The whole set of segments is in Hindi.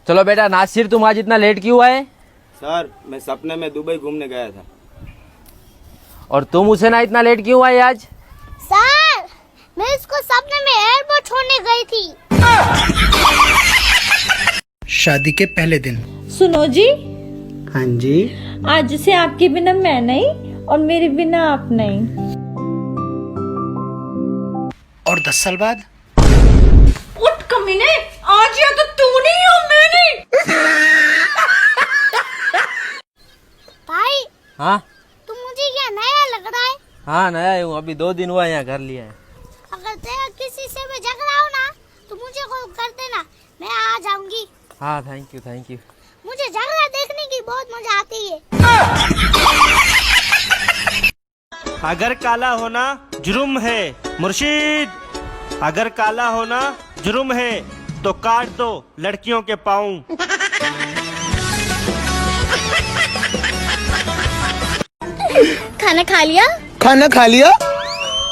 चलो बेटा नासिर, तुम आज इतना लेट क्यों आए? सर मैं सपने में दुबई घूमने गया था। और तुम उसे ना इतना लेट क्यों आए आज? सर मैं इसको सपने में एयरपोर्ट छोड़ने गई थी। शादी के पहले दिन। सुनो जी, हाँ जी। आज से आपके बिना मैं नहीं और मेरे बिना आप नहीं। और 10 साल बाद? उठ कमीने, आज या तो तू नहीं हो मैं नहीं। भाई हाँ तुम मुझे क्या नया लग रहा है? हाँ नया हूँ, अभी 2 दिन हुआ यहाँ घर लिया है। अगर तेरा किसी से मैं झगड़ा हो ना तो मुझे कॉल कर देना, मैं आ जाऊंगी। हाँ थैंक यू। मुझे झगड़ा देखने की बहुत मजा आती है। अगर काला होना जुर्म है मुर्शिद, अगर काला होना जुर्म है तो काट दो लड़कियों के पाँव। खाना खा लिया? खाना खा लिया?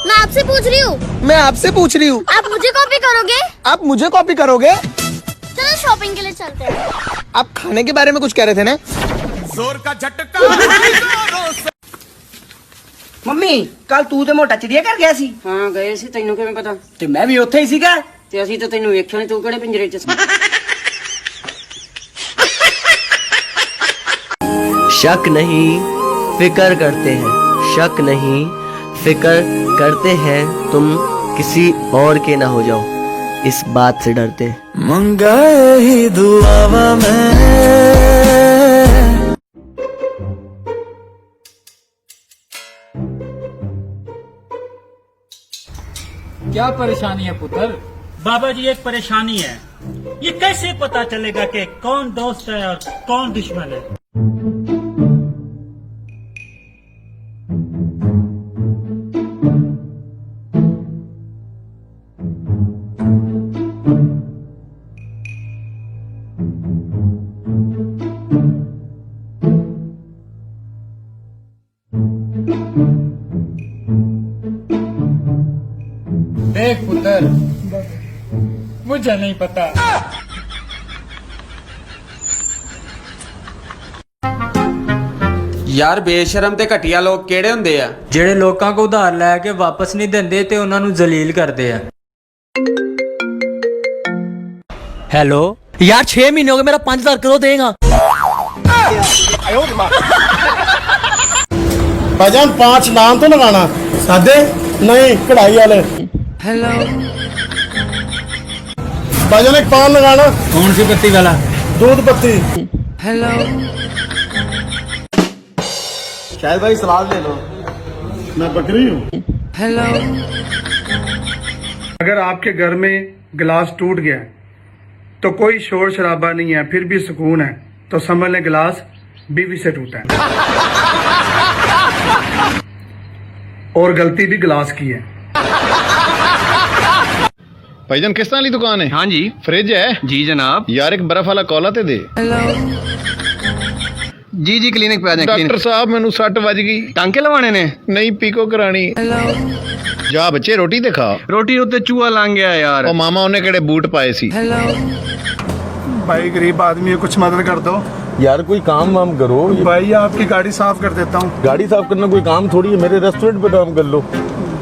मैं आपसे पूछ रही हूँ। मैं आपसे पूछ रही हूँ। आप मुझे कॉपी करोगे? आप मुझे कॉपी करोगे? चलो शॉपिंग के लिए चलते हैं। आप खाने के बारे में कुछ कह रहे थे ना? जोर का झटका। ਮੰਮੀ ਕੱਲ ਤੂੰ ਤੇ ਮੋਟਾ ਚਿੜੀਆ ਘਰ ਗਿਆ ਸੀ। ਹਾਂ ਗਏ ਸੀ, ਤੈਨੂੰ ਕਿਵੇਂ ਪਤਾ? ਤੇ ਮੈਂ ਵੀ ਉੱਥੇ ਹੀ ਸੀਗਾ। ਤੇ ਅਸੀਂ ਤਾਂ ਤੈਨੂੰ ਵੇਖਿਆ ਨਹੀਂ, ਤੂੰ ਕਿਹੜੇ ਪਿੰਜਰੇ 'ਚ ਸੀ? शक नहीं फिक्र करते हैं, शक नहीं फिक्र करते हैं, तुम किसी और के ना हो जाओ, इस बात से डरते हैं। मंगाए ही दुआवा में। क्या परेशानी है पुत्र? बाबा जी एक परेशानी है, ये कैसे पता चलेगा कि कौन दोस्त है और कौन दुश्मन है? देख पुत्र, मुझे नहीं पता। ਯਾਰ ਬੇਸ਼ਰਮ ਤੇ ਘਟੀਆ ਲੋਕ ਕਿਹੜੇ ਹੁੰਦੇ ਆ? ਜਿਹੜੇ ਲੋਕਾਂ ਕੋ ਉਧਾਰ ਲੈ ਕੇ ਵਾਪਸ ਨਹੀਂ ਦਿੰਦੇ ਤੇ ਉਹਨਾਂ ਨੂੰ ਜ਼ਲੀਲ ਕਰਦੇ ਆ। हेलो यार 6 महीने हो गए, मेरा 5000 करो देगा। भाईजान 5 नान तो लगाना, सादे नहीं कढ़ाई वाले। हेलो भाईजान एक पान लगाना। कौन सी पत्ती वाला? दूध पत्ती। हेलो शायद भाई सलाद ले लो। मैं बकरी हूँ। हेलो अगर आपके घर में गिलास टूट गया तो कोई शोर शराबा नहीं है, फिर भी सुकून है, तो समझ लें गिलास बीवी से टूटा है और गलती भी गिलास की है। भाईजान किस तरह की दुकान है? हाँ जी। फ्रिज है? जी जनाब। यार एक बर्फ वाला कॉला ते दे। हेलो जी जी क्लिनिक पे आ जाए। डॉक्टर साहब मैनू 60 वज गई। टांके लवाने ने? नहीं पीको करानी। हेलो जा बच्चे रोटी ते खा। रोटी उत्ते चूहा लंघ गया यार। और मामा उन्हें केड़े बूट पाए सी। हेलो भाई गरीब आदमी है, कुछ मदद कर दो यार कोई काम वाम करो। भाई। आपकी गाड़ी साफ कर देता हूँ। गाड़ी साफ करना कोई काम थोड़ी है, मेरे रेस्टोरेंट पे काम कर लो।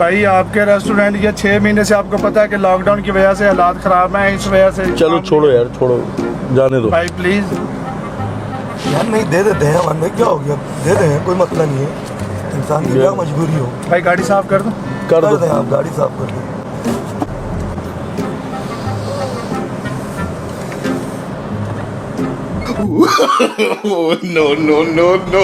भाई आपके रेस्टोरेंट ये 6 महीने से आपको पता है कि लॉकडाउन की वजह से हालात खराब हैं, इस वजह से। चलो छोड़ो यार, छोड़ो जाने दो भाई प्लीज। यार नहीं दे देते हैं, मन में क्या हो गया, दे दे, कोई मसला नहीं है, इंसान की क्या मजबूरी हो। भाई गाड़ी साफ कर दो। कर दो। दें आप गाड़ी साफ कर दो। No no no no.